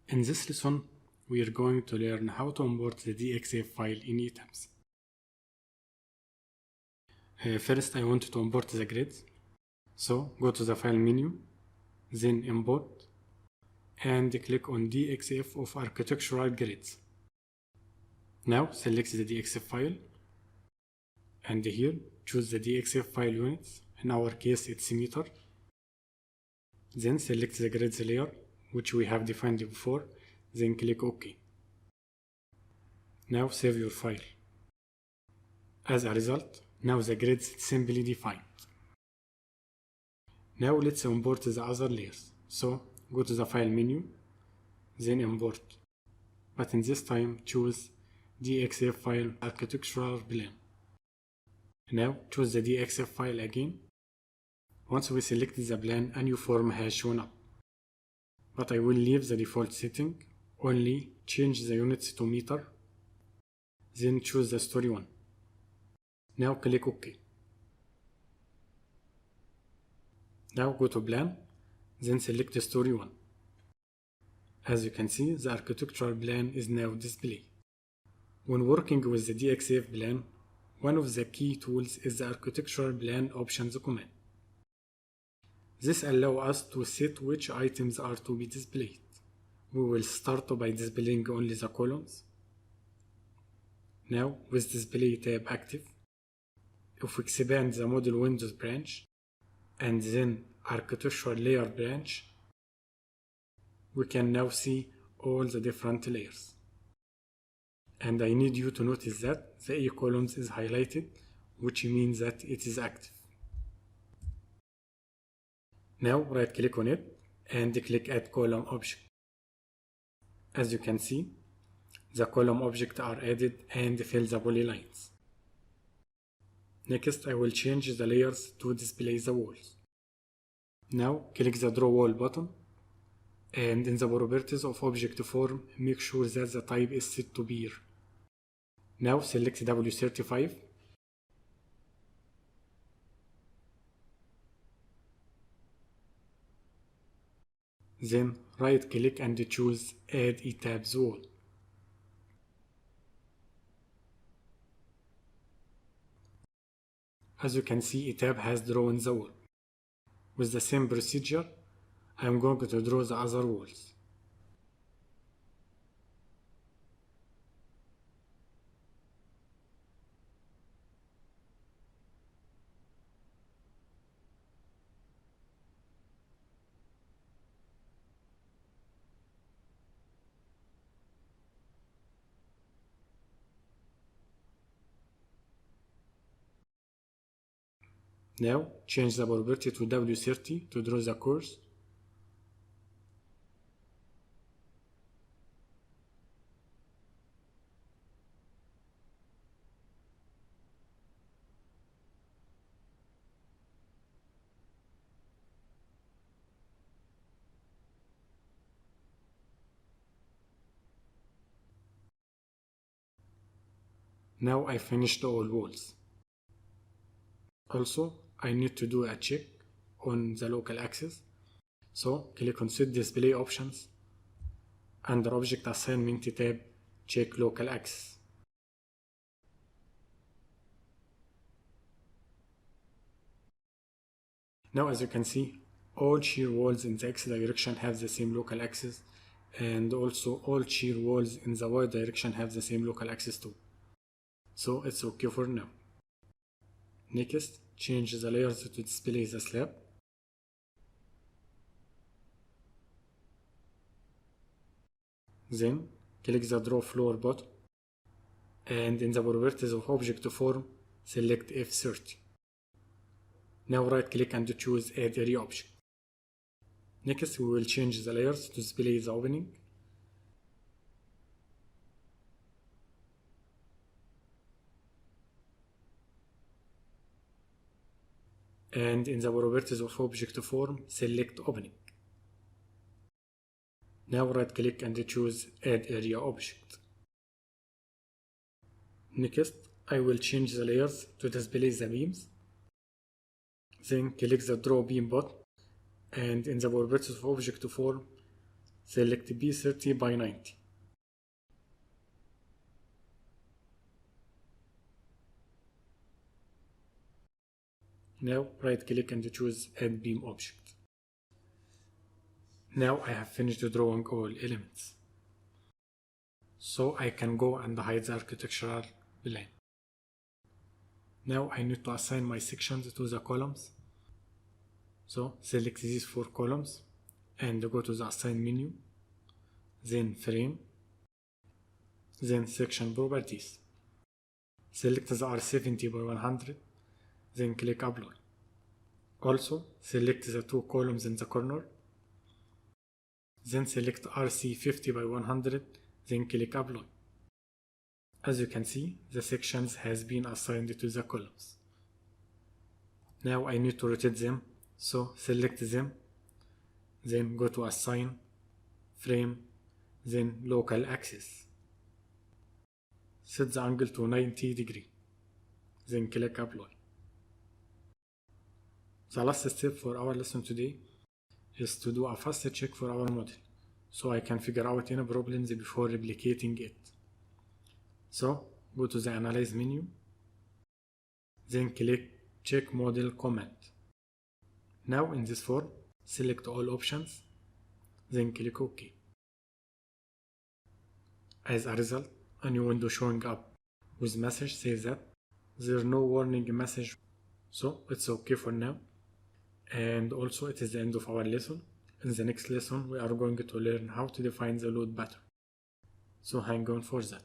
In this lesson, we are going to learn how to import the DXF file in ETABS. First, I want to import the grids. So, go to the File menu, then Import, and click on DXF of Architectural Grids. Now, select the DXF file, and here, choose the DXF file units. In our case, it's meter. Then select the grids layer, which we have defined before, then click OK. Now save your file. As a result, now the grids simply defined. Now let's import the other layers. So go to the File menu, then Import. But in this time, choose DXF file architectural plan. Now choose the DXF file again. Once we select the plan, a new form has shown up. But I will leave the default setting, only change the units to meter, then choose the story 1. Now click OK. Now go to Plan, then select the story 1. As you can see, the architectural plan is now displayed. When working with the DXF plan, one of the key tools is the architectural plan options command. This allows us to set which items are to be displayed. We will start by displaying only the columns. Now, with Display tab active, if we expand the Model Windows branch and then Architectural Layer branch, we can now see all the different layers. And I need you to notice that the A columns is highlighted, which means that it is active. Now right click on it and click Add Column Object. As you can see, the column objects are added and fill the polylines. Next, I will change the layers to display the walls. Now click the Draw Wall button, and in the properties of object form, make sure that the type is set to beer. Now select W35. Then right click and choose Add ETABS Wall. As you can see, ETAB has drawn the wall. With the same procedure, I am going to draw the other walls. Now, change the property to W30 to draw the curves. Now I finished all walls. Also, I need to do a check on the local axis. So click on Set Display Options. Under Object Assignment tab, check Local Axis. Now as you can see, all shear walls in the X direction have the same local axis, and also all shear walls in the Y direction have the same local axis too. So it's okay for now. Next, change the layers to display the slab. Then, click the Draw Floor button, and in the properties of object form, select F30. Now right click and choose Add Area Object. Next, we will change the layers to display the opening. And in the properties of object form, select Opening. Now right click and choose Add Area Object. Next, I will change the layers to display the beams. Then click the Draw Beam button, and in the properties of object form, select B30 by 90. Now right click and choose Add Beam Object. Now I have finished drawing all elements. So I can go and hide the architectural plane. Now I need to assign my sections to the columns. So select these 4 columns and go to the Assign menu, then Frame, then Section Properties. Select the R70 by 100, then click Apply. Also select the 2 columns in the corner, then select RC50 by 100, then click Apply. As you can see, the sections has been assigned to the columns. Now I need to rotate them, so select them, then go to Assign, Frame, then Local Axis. Set the angle to 90 degrees, then click Apply. The last step for our lesson today is to do a fast check for our model, so I can figure out any problems before replicating it. So go to the Analyze menu, then click Check Model Command. Now in this form, select all options, then click OK. As a result, a new window showing up with message says that there is no warning message, so it's okay for now. And also it is the end of our lesson. In the next lesson we are going to learn how to define the load pattern, so hang on for that.